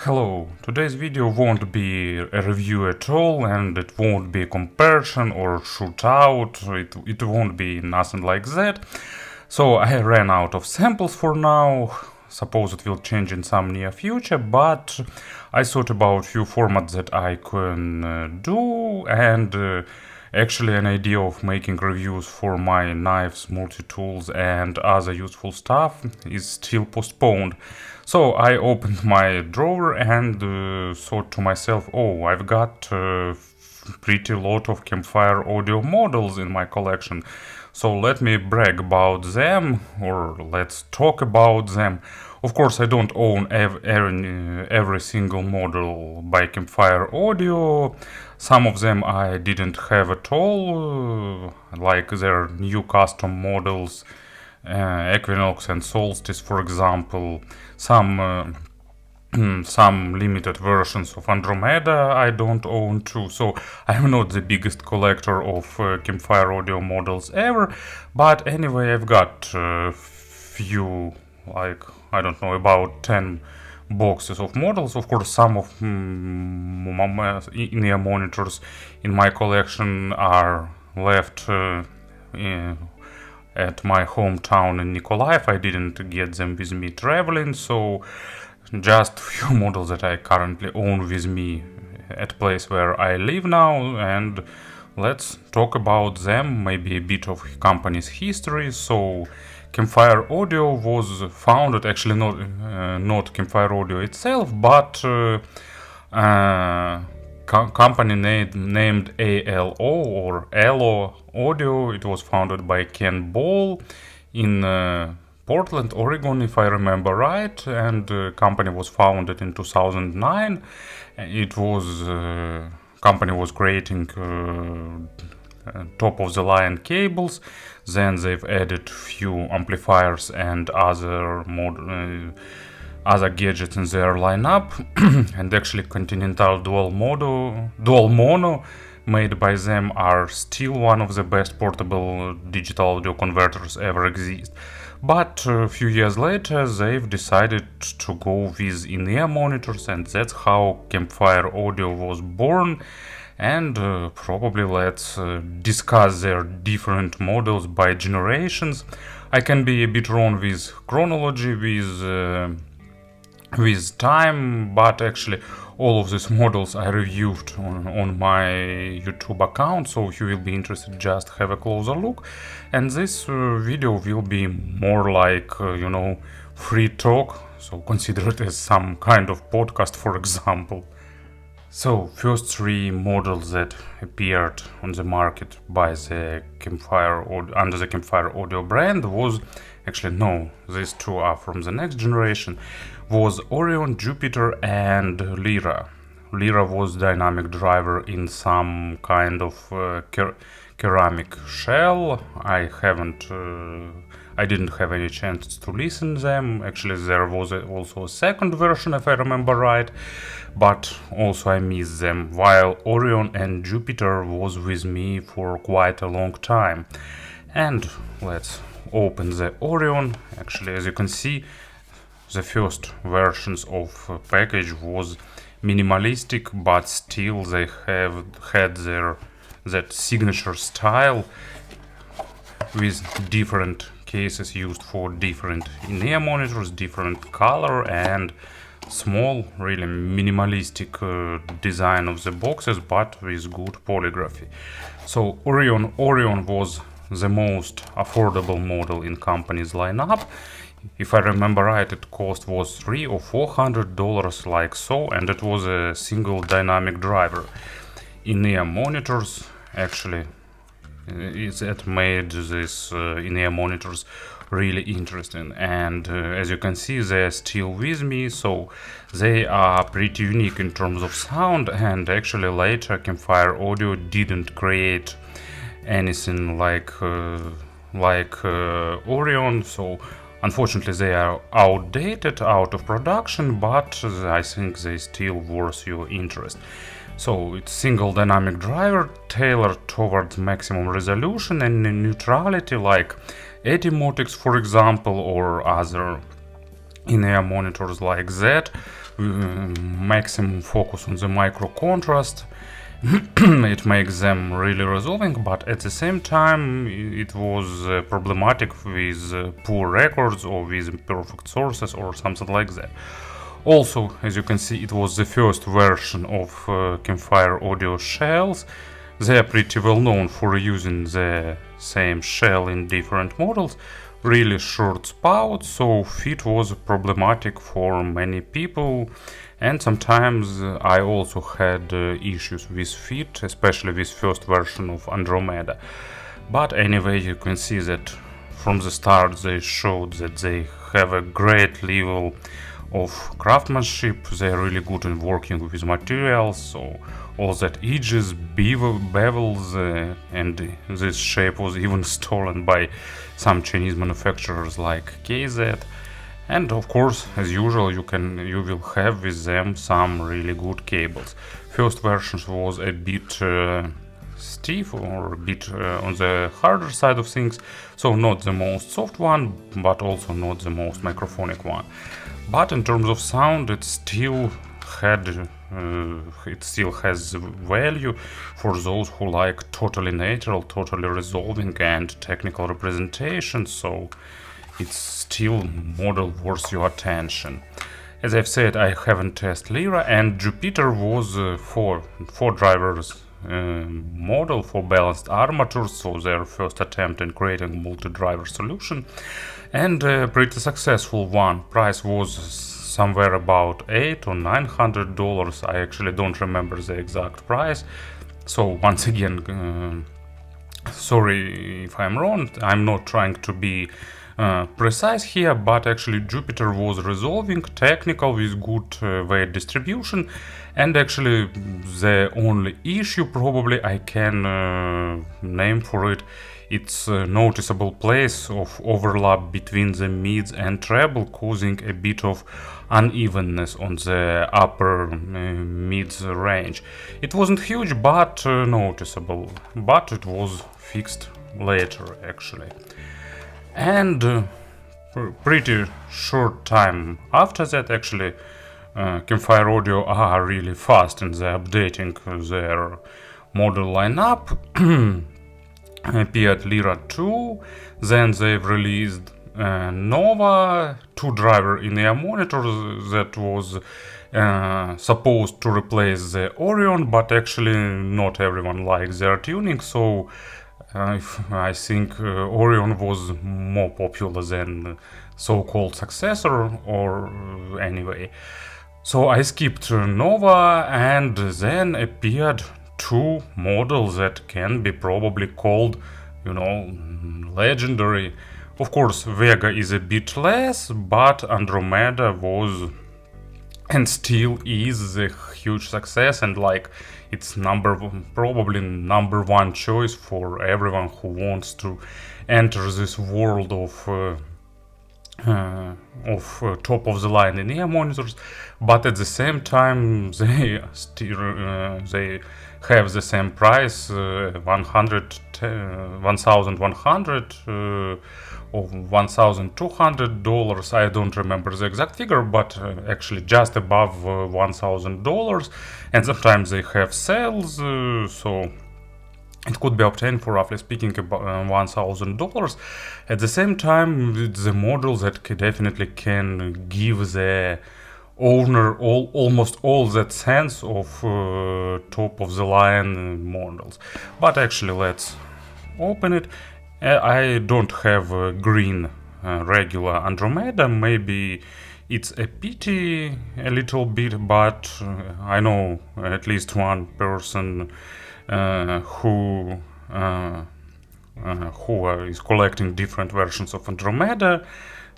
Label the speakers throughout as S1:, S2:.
S1: Hello, today's video won't be a review at all, and it won't be a comparison or shootout, it won't be nothing like that. So I ran out of samples for now, suppose it will change in some near future, but I thought about few formats that I can do, and actually an idea of making reviews for my knives, multi-tools and other useful stuff is still postponed. So I opened my drawer and thought to myself, oh, I've got pretty lot of Campfire audio models in my collection. So let me brag about them, or let's talk about them. Of course, I don't own every single model by Campfire Audio. Some of them I didn't have at all, like their new custom models, Equinox and Solstice, for example. Some limited versions of Andromeda I don't own too, so I'm not the biggest collector of Campfire audio models ever, but anyway, I've got a few, like, I don't know, about 10 boxes of models. Of course, some of in-ear monitors in my collection are left at my hometown in Nikolaev. I didn't get them with me traveling, so just few models that I currently own with me at place where I live now, and let's talk about them, maybe a bit of company's history. So Campfire Audio was founded, actually not Campfire Audio itself, but company named ALO or ALO Audio. It was founded by Ken Ball in Portland, Oregon, if I remember right, and the company was founded in 2009. It was company was creating top of the line cables. Then they've added few amplifiers and other gadgets in their lineup, and actually Continental dual mono made by them are still one of the best portable digital audio converters ever exist. But a few years later they've decided to go with in-ear monitors, and that's how Campfire Audio was born. And probably let's discuss their different models by generations. I can be a bit wrong with chronology, with time, but actually all of these models I reviewed on my YouTube account, so if you will be interested, just have a closer look. And this video will be more like, free talk, so consider it as some kind of podcast, for example. So, first three models that appeared on the market by the under the Campfire Audio brand was, actually no, these two are from the next generation, was Orion, Jupiter and Lyra. Lyra was dynamic driver in some kind of ceramic shell. I didn't have any chance to listen them. Actually, there was also a second version, if I remember right, but also I missed them, while Orion and Jupiter was with me for quite a long time. And let's open the Orion. Actually, as you can see, the first versions of package was minimalistic, but still they had that signature style with different cases used for different in-ear monitors, different color and small, really minimalistic design of the boxes, but with good polygraphy. So Orion was the most affordable model in company's lineup. If I remember right, it cost was $300 or $400 like so, and it was a single dynamic driver. In-ear monitors, actually, it made this in-ear monitors really interesting, and as you can see, they're still with me, so they are pretty unique in terms of sound. And actually later Campfire Audio didn't create anything like Orion, so unfortunately they are outdated, out of production, but I think they still worth your interest. So it's single dynamic driver tailored towards maximum resolution and neutrality, like Etymotix, for example, or other in-ear monitors like that. maximum focus on the micro contrast. It makes them really resolving, but at the same time it was problematic with poor records or with imperfect sources or something like that. Also, as you can see, it was the first version of Campfire audio shells. They are pretty well known for using the same shell in different models. Really short spout, so fit was problematic for many people, and sometimes I also had issues with fit, especially with first version of Andromeda. But anyway, you can see that from the start they showed that they have a great level of craftsmanship. They're really good in working with materials, so all that edges, bevels, and this shape was even stolen by some Chinese manufacturers like KZ. And of course, as usual, you will have with them some really good cables. First version was a bit stiff or a bit on the harder side of things, so not the most soft one, but also not the most microphonic one. But in terms of sound, it still has value for those who like totally natural, totally resolving and technical representation, so it's still model worth your attention. As I've said, I haven't tested Lyra, and Jupiter was four drivers model for balanced armatures, so their first attempt in creating multi-driver solution, and a pretty successful one. Price was somewhere about $800 or $900. I actually don't remember the exact price, so once again, sorry if I'm wrong. I'm not trying to be precise here, but actually Jupiter was resolving, technical, with good weight distribution, and actually the only issue probably I can name for it, it's a noticeable place of overlap between the mids and treble, causing a bit of unevenness on the upper mids range. It wasn't huge, but noticeable, but it was fixed later actually. And pretty short time after that, actually, Campfire Audio are really fast in the updating their model lineup. Appeared Lyra 2, then they've released Nova 2-driver in-ear monitor that was supposed to replace the Orion, but actually not everyone likes their tuning, so I think Orion was more popular than so-called successor, or anyway. So I skipped Nova, and then appeared two models that can be probably called, legendary. Of course, Vega is a bit less, but Andromeda was and still is a huge success, and it's probably number one choice for everyone who wants to enter this world of top of the line in-ear monitors. But at the same time, they have the same price, $1,100 or $1,200. I don't remember the exact figure, but actually just above $1,000. And sometimes they have sales, so it could be obtained for, roughly speaking, about $1,000. At the same time, it's the model that definitely can give the owner almost all that sense of top of the line models. But actually, let's open it. I don't have a green regular Andromeda. Maybe it's a pity a little bit, but I know at least one person who is collecting different versions of Andromeda.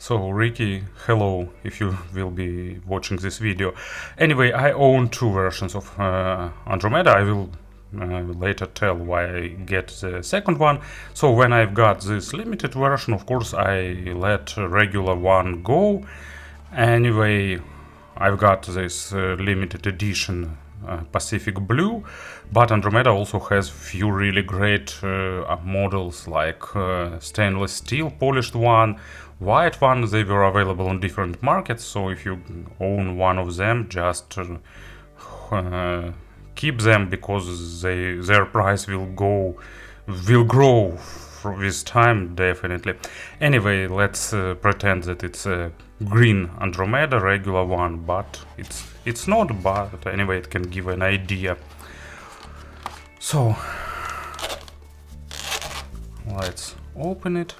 S1: So Ricky, hello, if you will be watching this video. Anyway, I own two versions of Andromeda. I will later tell why I get the second one. So when I've got this limited version, of course I let regular one go. Anyway, I've got this limited edition Pacific Blue, but Andromeda also has few really great models, like stainless steel polished one white one, they were available on different markets, so if you own one of them, just keep them, because their price will grow with time, definitely. Anyway, let's pretend that it's a green Andromeda, regular one, but it's not, but anyway, it can give an idea. So let's open it.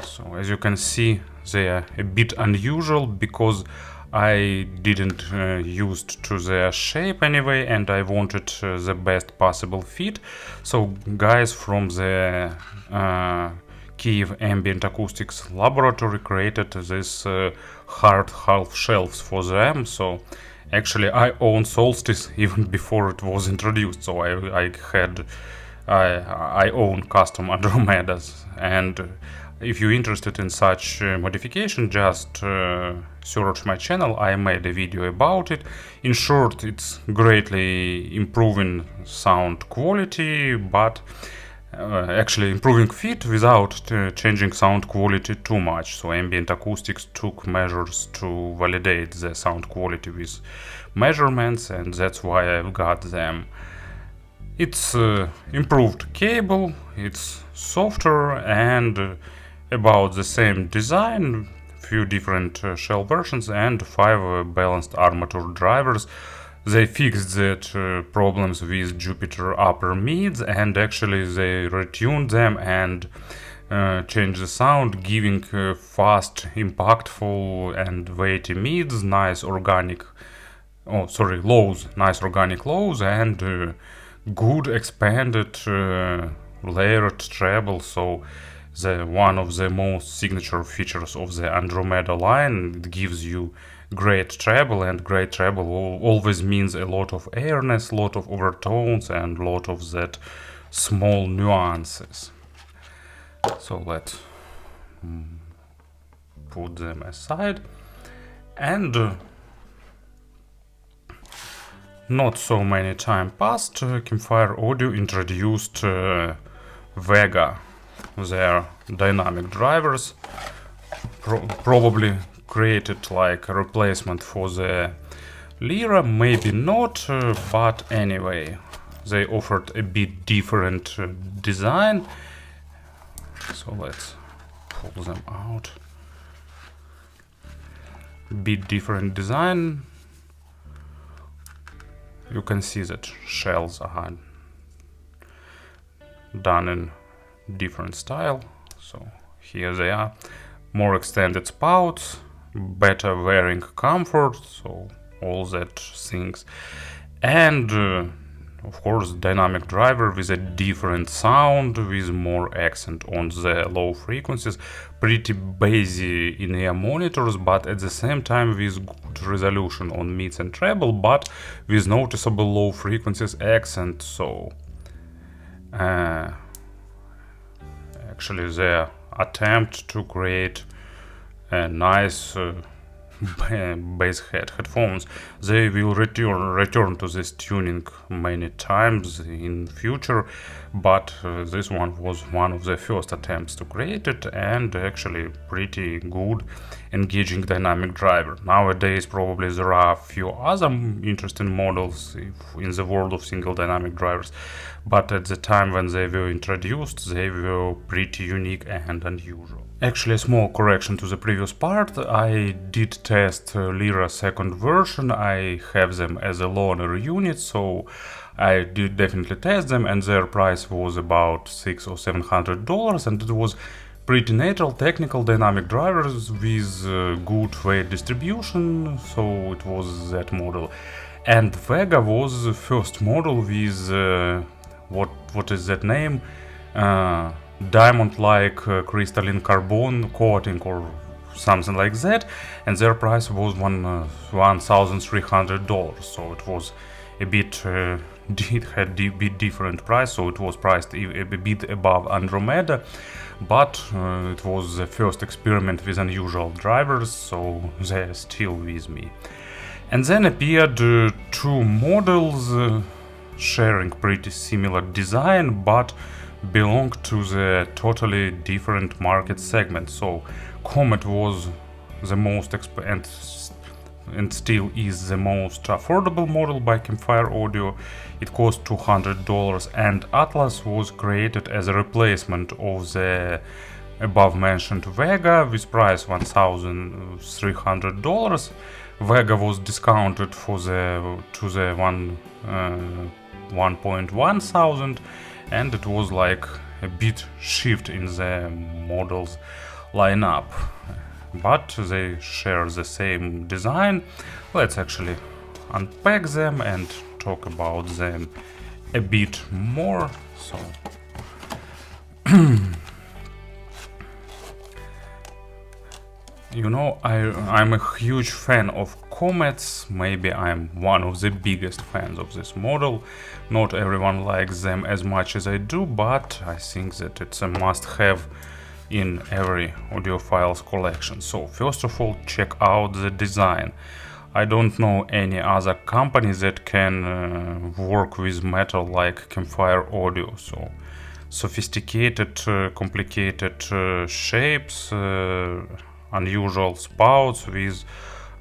S1: So as you can see, they are a bit unusual because I didn't used to their shape anyway, and I wanted the best possible fit. So guys from the Kiev Ambient Acoustics Laboratory created this hard half shelves for them. So actually I own Solstice even before it was introduced, so I own custom Andromedas. And if you're interested in such modification, just search my channel. I made a video about it. In short, it's greatly improving sound quality, but actually improving fit without changing sound quality too much. So Ambient Acoustics took measures to validate the sound quality with measurements, and that's why I've got them. It's improved cable, it's softer, and about the same design, few different shell versions, and 5 balanced armature drivers. They fixed that problems with Jupiter upper mids, and actually they retuned them and changed the sound, giving fast, impactful and weighty mids, nice organic lows, and good expanded layered treble. So one of the most signature features of the Andromeda line, it gives you great treble, and great treble always means a lot of airness, lot of overtones, and lot of that small nuances. So let's put them aside. And not so many time passed, Campfire Audio introduced Vega, their dynamic drivers, probably created like a replacement for the Lyra, maybe not, but anyway, they offered a bit different design. So let's pull them out. Bit different design. You can see that shells are done in different style. So here they are, more extended spouts, better wearing comfort, so all that things, and of course dynamic driver with a different sound, with more accent on the low frequencies, pretty bassy in-ear monitors, but at the same time with good resolution on mids and treble, but with noticeable low frequencies accent. So actually their attempt to create a nice bass headphones, they will return to this tuning many times in future, but this one was one of the first attempts to create it, and actually pretty good engaging dynamic driver. Nowadays probably there are a few other interesting models in the world of single dynamic drivers, but at the time when they were introduced they were pretty unique and unusual. Actually, a small correction to the previous part, I did test Lyra second version. I have them as a loaner unit, so I did definitely test them, and their price was about $600 or $700, and it was pretty natural technical dynamic drivers with good weight distribution, so it was that model. And Vega was the first model with what is that name? Diamond-like crystalline carbon coating or something like that, and their price was $1,300. So it was a bit had a bit different price, so it was priced a bit above Andromeda, but it was the first experiment with unusual drivers, so they're still with me. And then appeared two models sharing pretty similar design, but belong to the totally different market segment. So Comet was the most and still is the most affordable model by Campfire Audio. It cost $200, and Atlas was created as a replacement of the above mentioned Vega with price $1,300. Vega was discounted to the 1.1 thousand, and it was like a bit shift in the models lineup, but they share the same design. Let's actually unpack them and talk about them a bit more. So you know, I'm a huge fan of Comets. Maybe I'm one of the biggest fans of this model. Not everyone likes them as much as I do, but I think that it's a must-have in every audiophile's collection. So first of all, check out the design. I don't know any other company that can work with metal like Campfire Audio. So sophisticated, complicated shapes, unusual spouts with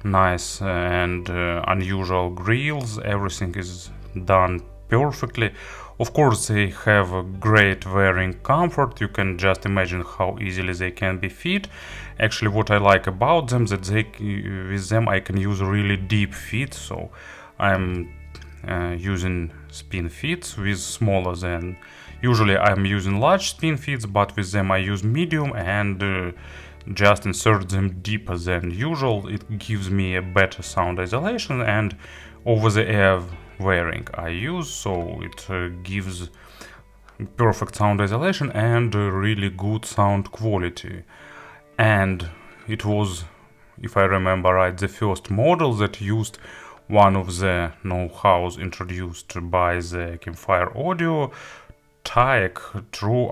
S1: nice and unusual grills. Everything is done perfectly. Of course, they have a great wearing comfort. You can just imagine how easily they can be fit. Actually, what I like about them that with them I can use really deep fit. So I'm using spin fits with smaller than usually I'm using large spin fits, but with them I use medium and just insert them deeper than usual. It gives me a better sound isolation and over-the-air wearing I use, so it gives perfect sound isolation and really good sound quality. And it was, if I remember right, the first model that used one of the know-hows introduced by the Campfire Audio, TAEC, true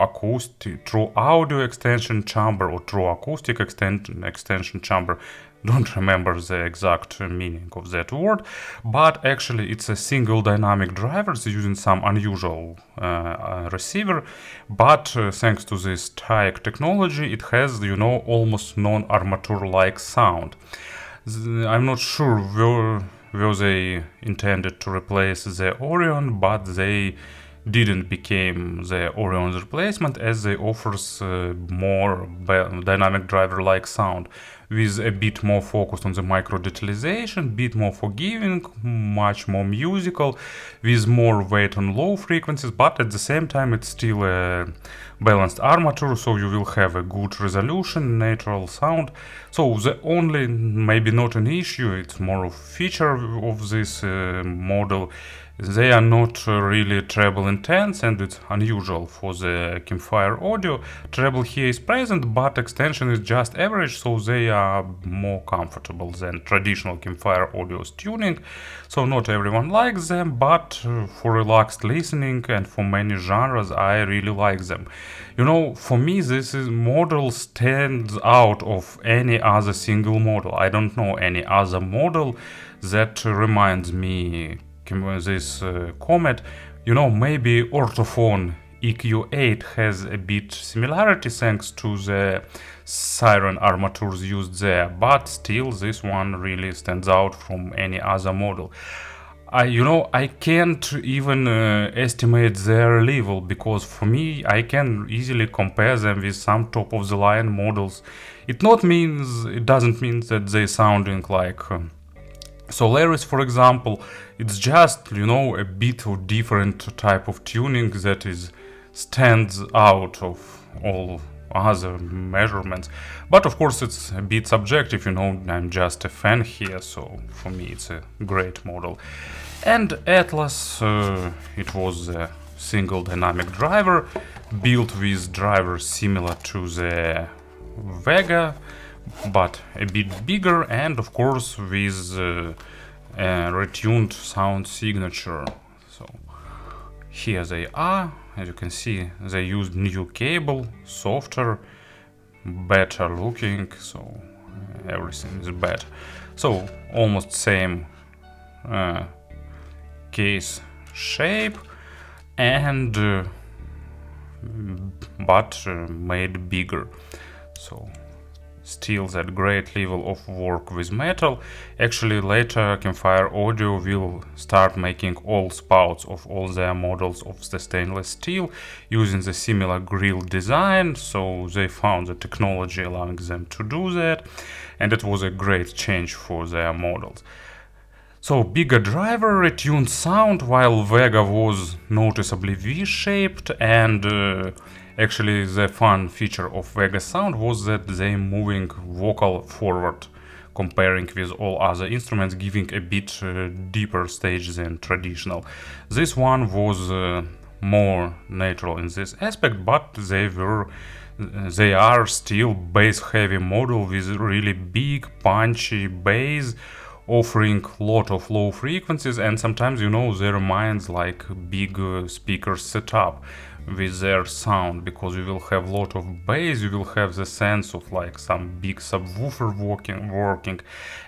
S1: audio extension chamber, or true acoustic extension chamber. Don't remember the exact meaning of that word, but actually it's a single dynamic driver using some unusual receiver, but thanks to this TAEC technology it has, you know, almost non-armature like sound. I'm not sure were they intended to replace the Orion, but they didn't become the Orion's replacement, as they offers more dynamic driver-like sound with a bit more focus on the micro detalization, bit more forgiving, much more musical, with more weight on low frequencies, but at the same time it's still a balanced armature, so you will have a good resolution, natural sound. So the only, maybe not an issue, it's more of feature of this model. They are not really treble intense, and it's unusual for the Campfire Audio. Treble here is present, but extension is just average, so they are more comfortable than traditional Campfire Audio's tuning. So not everyone likes them, but for relaxed listening and for many genres, I really like them. You know, for me, this model stands out of any other single model. I don't know any other model that reminds me this Comet. You know, maybe Orthophone EQ8 has a bit similarity thanks to the siren armatures used there, but still this one really stands out from any other model. I can't even estimate their level, because for me I can easily compare them with some top of the line models. It doesn't mean that they sounding like Solaris, for example. It's just, you know, a bit of different type of tuning that stands out of all other measurements. But of course it's a bit subjective, you know, I'm just a fan here, so for me it's a great model. And Atlas, it was a single dynamic driver, built with drivers similar to the Vega, but a bit bigger, and of course with a retuned sound signature. So here they are. As you can see, they used new cable, softer, better looking, so everything is better. So almost same case shape, and but made bigger. So still that great level of work with metal. Actually later Campfire Audio will start making all spouts of all their models of the stainless steel using the similar grill design, so they found the technology allowing them to do that, and it was a great change for their models. So bigger driver, retuned sound, while Vega was noticeably V-shaped, and actually the fun feature of Vega sound was that they moving vocal forward, comparing with all other instruments, giving a bit deeper stage than traditional. This one was more natural in this aspect, but they are still bass-heavy model with really big, punchy bass, offering lot of low frequencies, and sometimes, you know, they reminds like big speaker setup with their sound, because you will have lot of bass, you will have the sense of like some big subwoofer working.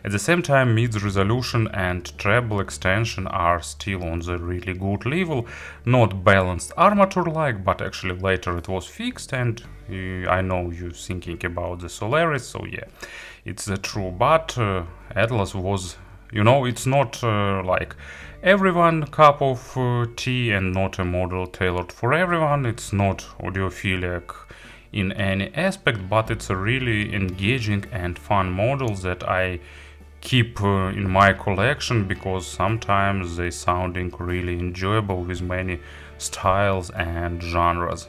S1: At the same time, mid resolution and treble extension are still on the really good level, not balanced armature like, but actually later it was fixed, and I know you thinking about the Solaris, so yeah, it's true. But Atlas was, you know, it's not like everyone cup of tea, and not a model tailored for everyone. It's not audiophilic in any aspect, but it's a really engaging and fun model that I keep in my collection, because sometimes they sounding really enjoyable with many styles and genres.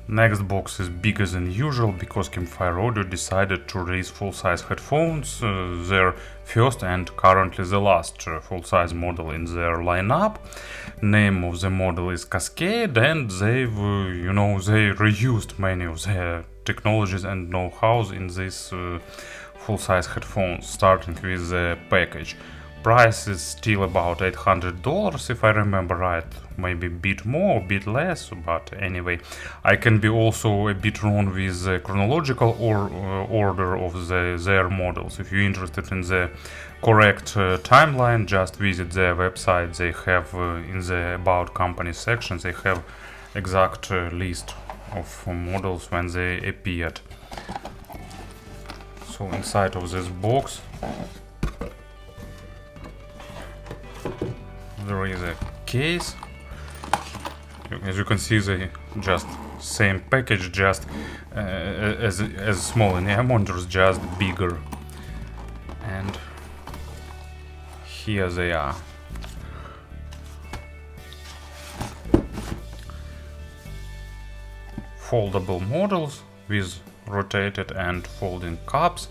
S1: Next box is bigger than usual because Campfire Audio decided to release full-size headphones, their first and currently the last full-size model in their lineup. Name of the model is Cascade, and they've, you know, they reused many of their technologies and know-hows in this full-size headphones, starting with the package. Price is still about $800 if I remember right, maybe a bit more, a bit less, but anyway, I can be also a bit wrong with the chronological order of their models. If you're interested in the correct timeline, just visit their website. They have in the About Company section, they have exact list of models when they appeared. So inside of this box there is a case. As you can see, they just same package, just as small in monitors, just bigger. And here they are. Foldable models with rotated and folding cups,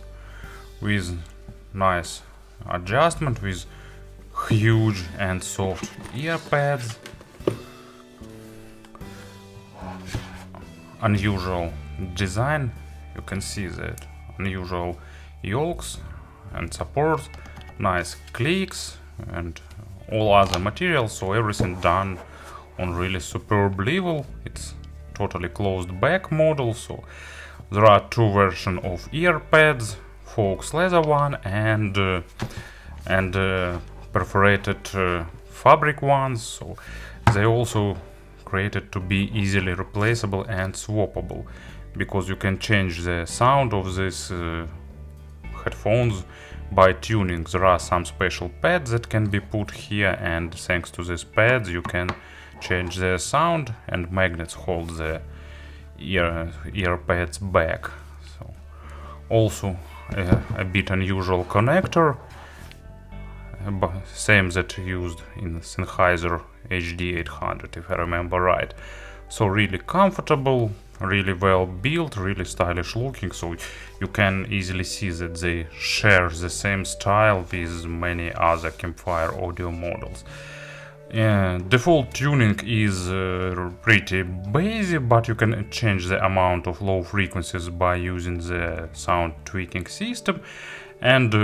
S1: with nice adjustment, with huge and soft ear pads, unusual design. You can see that unusual yokes and support, nice clicks and all other materials, so everything done on really superb level. It's totally closed back model, so there are two versions of ear pads, Fox leather one and perforated fabric ones, so they also created to be easily replaceable and swappable, because you can change the sound of these headphones by tuning. There are some special pads that can be put here, and thanks to these pads you can change the sound, and magnets hold the ear pads back. So also a bit unusual connector, same that used in Sennheiser HD800 if I remember right. So really comfortable, really well built, really stylish looking, so you can easily see that they share the same style with many other Campfire Audio models. Default tuning is pretty basic, but you can change the amount of low frequencies by using the sound tweaking system. And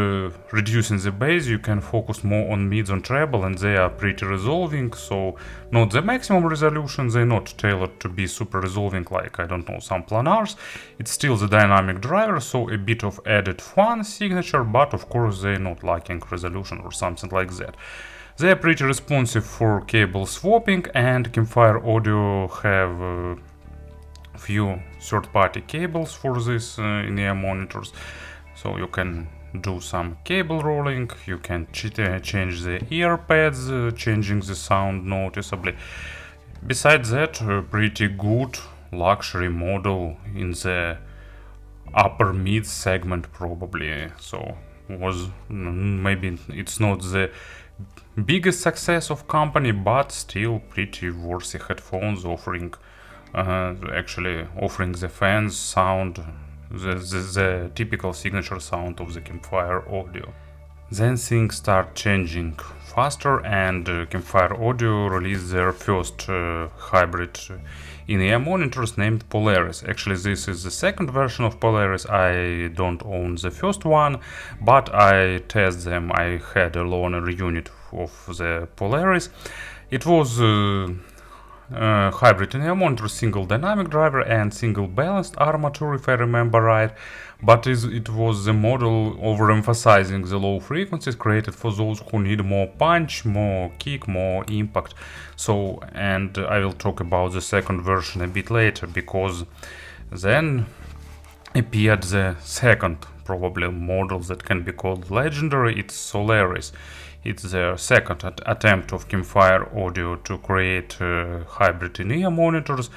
S1: reducing the bass, you can focus more on mids and treble, and they are pretty resolving, so not the maximum resolution, they're not tailored to be super resolving like, I don't know, some planars. It's still the dynamic driver, so a bit of added fun signature, but of course they're not lacking resolution or something like that. They are pretty responsive for cable swapping, and Campfire Audio have few third-party cables for this in-ear monitors, so you can do some cable rolling, you can change the ear pads, changing the sound noticeably. Besides that, a pretty good luxury model in the upper mid segment probably, so was maybe it's not the biggest success of company, but still pretty worthy headphones, offering actually offering the fans sound, the typical signature sound of the Campfire audio. Then things start changing faster, and Campfire Audio released their first hybrid in-ear monitors named Polaris. Actually, this is the second version of Polaris. I don't own the first one, but I test them. I had a loaner unit of the Polaris. It was hybrid in-ear monitor, single dynamic driver and single balanced armature, if I remember right, but it was the model overemphasizing the low frequencies, created for those who need more punch, more kick, more impact. So, and I will talk about the second version a bit later, because then appeared the second probably model that can be called legendary. It's Solaris. It's the second attempt of Campfire Audio to create hybrid in-ear monitors,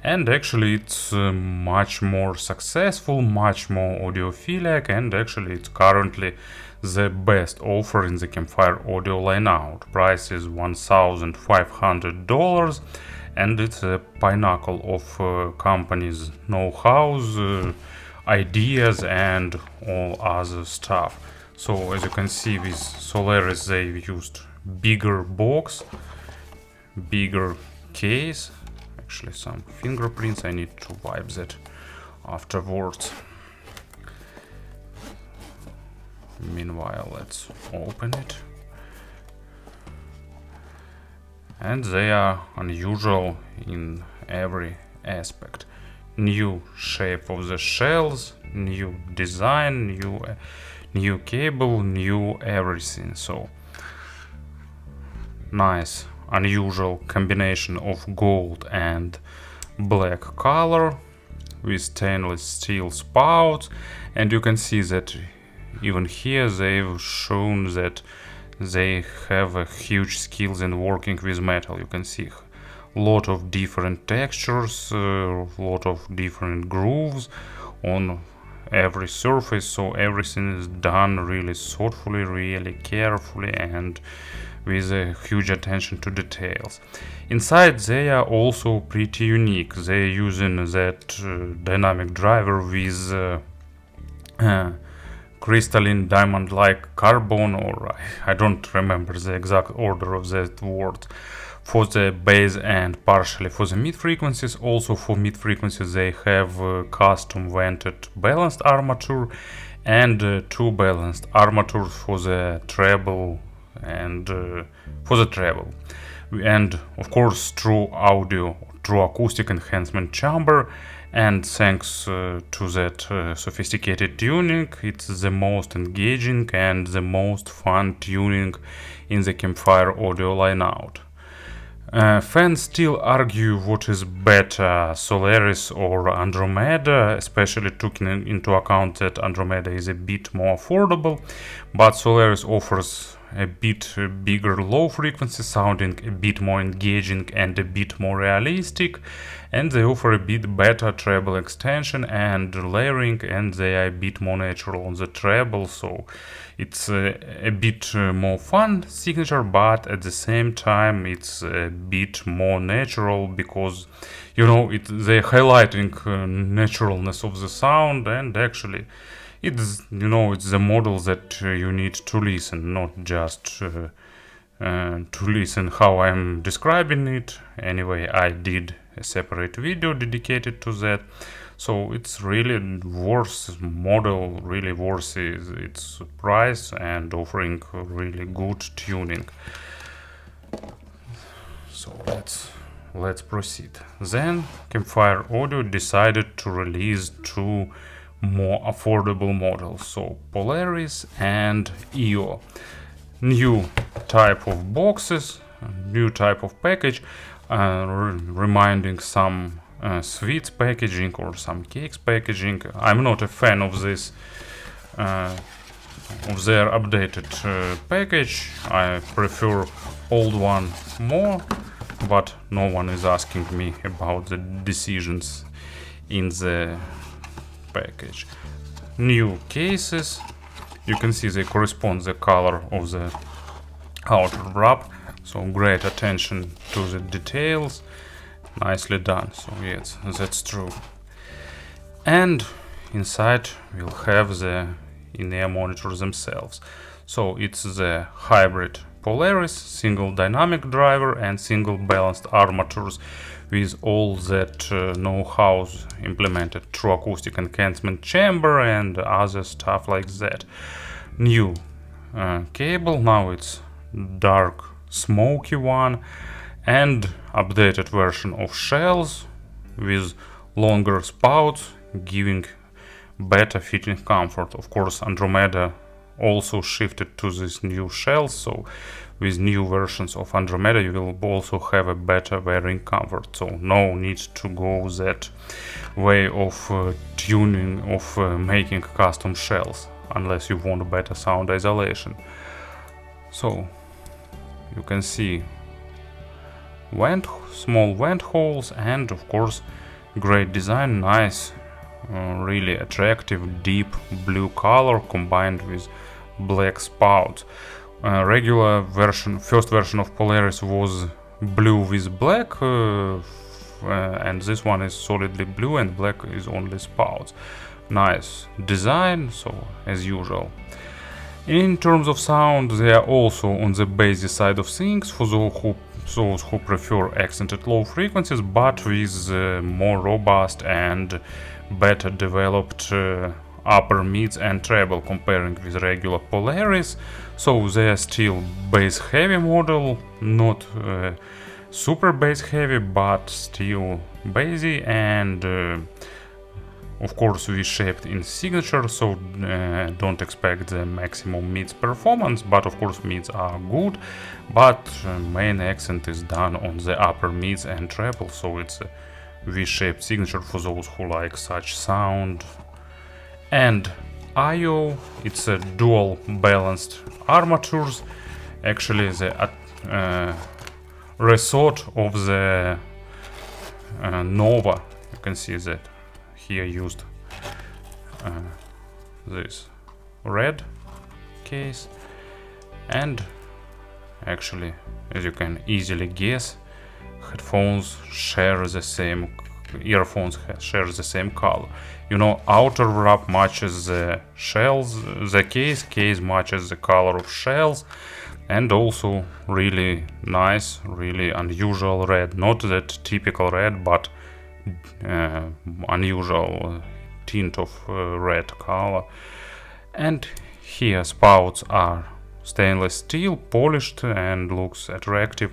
S1: and actually it's much more successful, much more audiophilic, and actually it's currently the best offer in the Campfire Audio lineup. Price is $1,500, and it's a pinnacle of companies' know-hows, ideas, and all other stuff. So as you can see, with Solaris they used bigger box, bigger case, actually some fingerprints, I need to wipe that afterwards. Meanwhile, let's open it. And they are unusual in every aspect. New shape of the shells, new design, new cable, new everything. So nice, unusual combination of gold and black color with stainless steel spouts, and you can see that even here they've shown that they have a huge skills in working with metal. You can see a lot of different textures, a lot of different grooves on every surface, so everything is done really thoughtfully, really carefully, and with a huge attention to details. Inside they are also pretty unique. They're using that dynamic driver with crystalline diamond-like carbon, or I don't remember the exact order of that word, for the bass and partially for the mid frequencies. Also for mid frequencies they have custom vented balanced armature and two balanced armatures for the treble and and of course true audio, true acoustic enhancement chamber. And thanks to that sophisticated tuning, it's the most engaging and the most fun tuning in the Campfire Audio lineup. Fans still argue what is better, Solaris or Andromeda, especially taking into account that Andromeda is a bit more affordable, but Solaris offers a bit bigger low frequency sounding, a bit more engaging and a bit more realistic, and they offer a bit better treble extension and layering, and they are a bit more natural on the treble, so it's a bit more fun signature, but at the same time it's a bit more natural, because you know they're highlighting naturalness of the sound, and actually it's, you know, it's the model that you need to listen, not just to listen how I'm describing it. Anyway, I did a separate video dedicated to that, so it's really worth model, really worth its price, and offering really good tuning. So let's proceed. Then Campfire Audio decided to release two more affordable models, so Polaris and EO. New type of boxes, new type of package, reminding some sweets packaging or some cakes packaging. I'm not a fan of this, of their updated package. I prefer old one more, but no one is asking me about the decisions in the package. New cases. You can see they correspond the color of the outer wrap, so great attention to the details. Nicely done. So yes, that's true. And inside we'll have the in-ear monitors themselves. So it's the hybrid Polaris, single dynamic driver and single balanced armatures with all that know-how implemented, true acoustic enhancement chamber and other stuff like that. New cable, now it's dark smoky one, and updated version of shells with longer spouts, giving better fitting comfort. Of course, Andromeda also shifted to these new shells, so with new versions of Andromeda you will also have a better wearing comfort, so no need to go that way of tuning, of making custom shells, unless you want better sound isolation. So you can see small vent holes, and of course great design, nice, really attractive deep blue color combined with black spout. Regular version, first version of Polaris was blue with black, and this one is solidly blue and black is only spouts. Nice design, so as usual. In terms of sound, they are also on the bassy side of things for those who prefer accented low frequencies, but with more robust and better developed upper mids and treble comparing with regular Polaris. So they are still bass heavy model, not super bass heavy, but still bassy, and of course V-shaped in signature, so don't expect the maximum mids performance, but of course mids are good, but main accent is done on the upper mids and treble, so it's a V-shaped signature for those who like such sound. And I/O, it's a dual balanced armatures, actually the resort of the Nova. You can see that here used this red case, and actually, as you can easily guess, earphones share the same color. You know, outer wrap matches the shells, the case matches the color of shells, and also really nice, really unusual red. Not that typical red, but unusual tint of red color. And here spouts are stainless steel, polished, and looks attractive.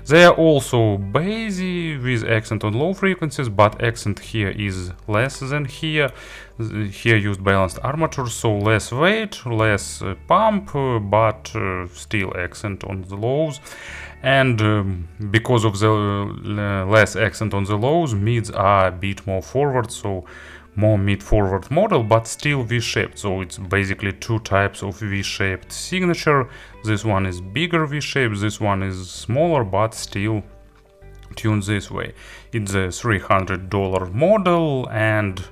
S1: They are also bassy with accent on low frequencies, but accent here is less than here. Here used balanced armature, so less weight, less pump, but still accent on the lows. And because of the less accent on the lows, mids are a bit more forward, so more mid-forward model, but still V-shaped. So it's basically two types of V-shaped signature. This one is bigger V-shape, this one is smaller, but still tuned this way. It's a $300 model, and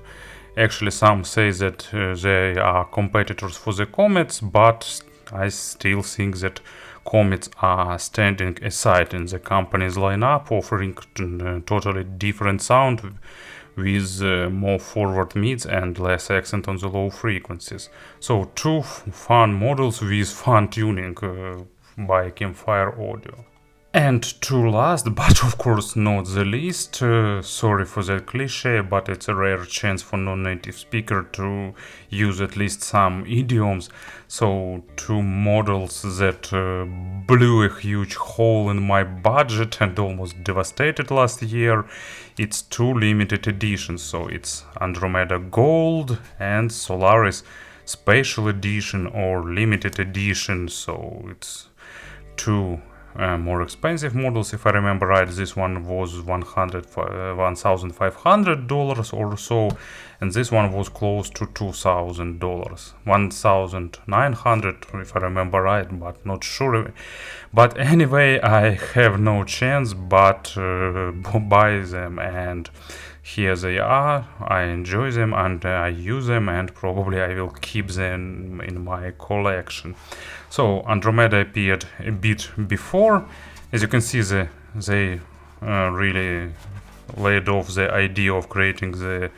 S1: actually some say that they are competitors for the Comets, but I still think that Comets are standing aside in the company's lineup, offering totally different sound with more forward mids and less accent on the low frequencies. So two fun models with fun tuning by Campfire Audio. And two last, but of course not the least, sorry for that cliche, but it's a rare chance for non-native speaker to use at least some idioms. So two models that blew a huge hole in my budget and almost devastated last year. It's two limited editions, so it's Andromeda Gold and Solaris Special Edition or Limited Edition, so it's two more expensive models. If I remember right, this one was $1,500 or so, and this one was close to $2,000, 1,900 if I remember right, but not sure. But anyway, I have no chance but buy them, and here they are. I enjoy them and I use them, and probably I will keep them in my collection. So Andromeda appeared a bit before. As you can see, they really laid off the idea of creating the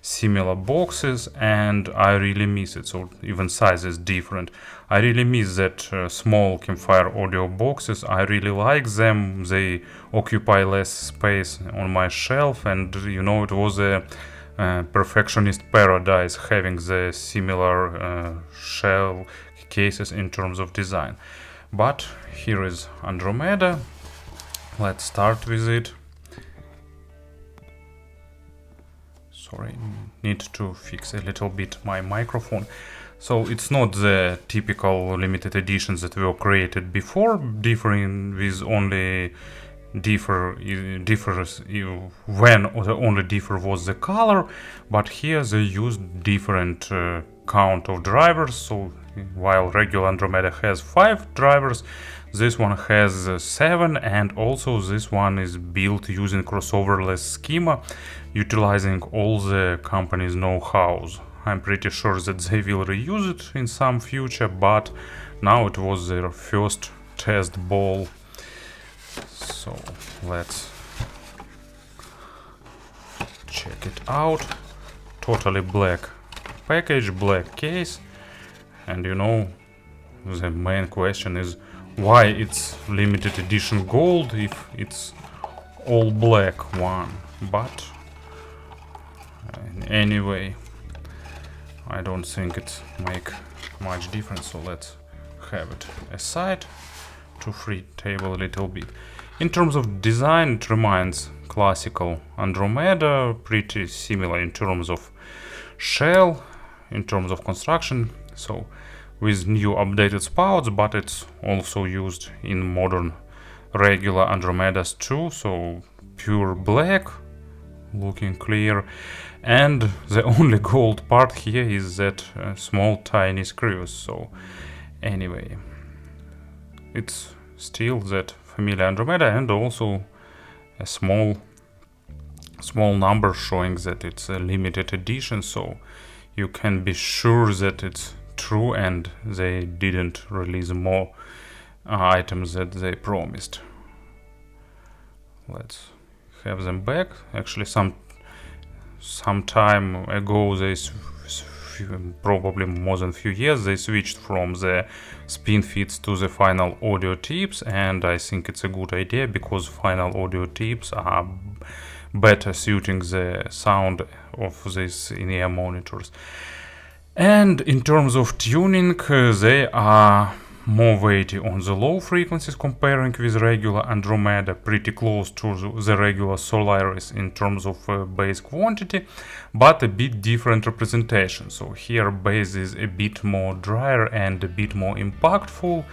S1: similar boxes, and I really miss it. So even size is different. I really miss that small Campfire audio boxes. I really like them. They occupy less space on my shelf, and you know, it was a perfectionist paradise having the similar shell cases in terms of design. But here is Andromeda. Let's start with it. Sorry, need to fix a little bit my microphone. So it's not the typical limited editions that were created before, differing with only differs when the only differ was the color, but here they used different count of drivers. So while regular Andromeda has 5 drivers, this one has 7, and also this one is built using crossoverless schema, utilizing all the company's know-hows. I'm pretty sure that they will reuse it in some future, but now it was their first test ball. So let's check it out. Totally black package, black case, and you know, the main question is why it's limited edition gold if it's all black one. But anyway, I don't think it make much difference, so let's have it aside to free table a little bit. In terms of design, it reminds classical Andromeda, pretty similar in terms of shell, in terms of construction, so with new updated spouts, but it's also used in modern regular Andromedas too, so pure black, looking clear. And the only gold part here is that small tiny screws. So anyway, it's still that familiar Andromeda, and also a small number showing that it's a limited edition, so you can be sure that it's true and they didn't release more items that they promised. Let's have them back. Actually, some time ago, they probably more than a few years, they switched from the spin fits to the final audio tips, and I think it's a good idea because final audio tips are better suiting the sound of these in-ear monitors. And in terms of tuning, they are more weighty on the low frequencies comparing with regular Andromeda, pretty close to the regular Solaris in terms of bass quantity, but a bit different representation. So here bass is a bit more drier and a bit more impactful,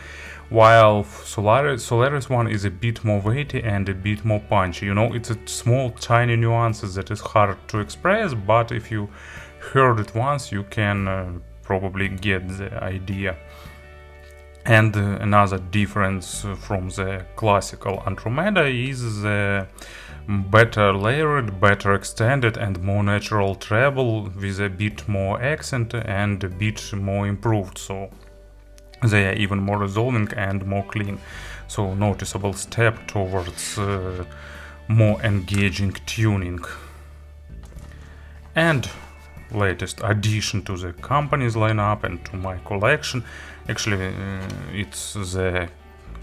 S1: while Solaris one is a bit more weighty and a bit more punchy. You know, it's a small tiny nuances that is hard to express, but if you heard it once, you can probably get the idea. And another difference from the classical Andromeda is the better layered, better extended and more natural treble with a bit more accent and a bit more improved. So they are even more resolving and more clean. So noticeable step towards more engaging tuning. And latest addition to the company's lineup and to my collection. Actually, it's the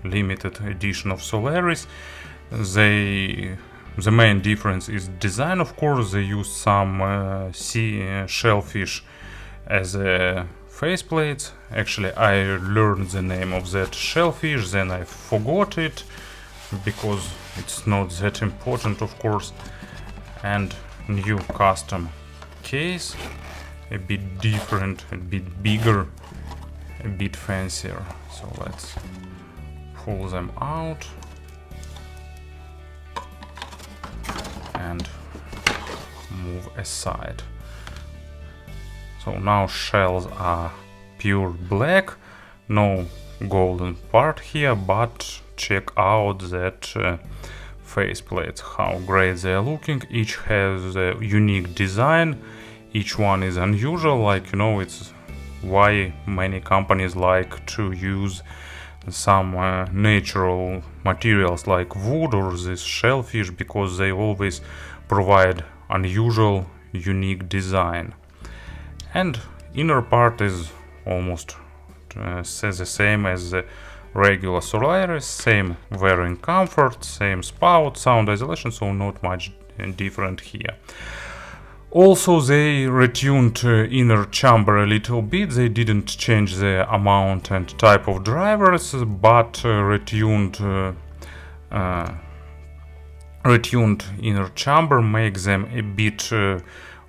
S1: limited edition of Solaris. The main difference is design, of course. They use some sea shellfish as faceplates. Actually, I learned the name of that shellfish, then I forgot it because it's not that important, of course. And new custom case, a bit different, a bit bigger, a bit fancier. So let's pull them out and move aside. So now shells are pure black, no golden part here, but check out that faceplates, how great they are looking. Each has a unique design, each one is unusual, like, you know, it's why many companies like to use some natural materials like wood or this shellfish, because they always provide unusual, unique design. And inner part is almost the same as the regular Solaris, same wearing comfort, same spout, sound isolation, so not much different here. Also, they retuned inner chamber a little bit. They didn't change the amount and type of drivers, but retuned inner chamber makes them a bit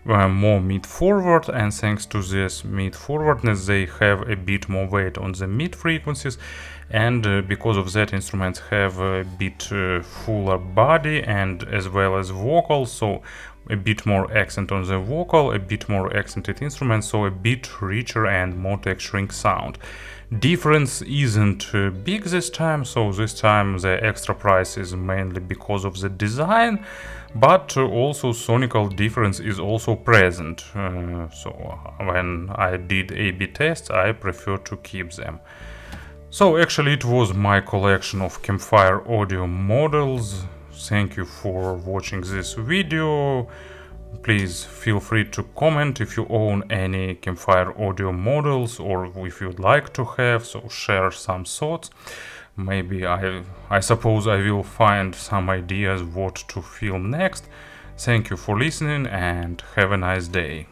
S1: more mid-forward, and thanks to this mid-forwardness they have a bit more weight on the mid frequencies, and because of that instruments have a bit fuller body and as well as vocals, so a bit more accent on the vocal, a bit more accented instruments, so a bit richer and more texturing sound. Difference isn't big this time, so this time the extra price is mainly because of the design, but also sonical difference is also present. So when I did A/B tests, I prefer to keep them. So actually it was my collection of Campfire audio models. Thank you for watching this video. Please feel free to comment if you own any Campfire audio models or if you'd like to have, so share some thoughts. Maybe I suppose I will find some ideas what to film next. Thank you for listening and have a nice day.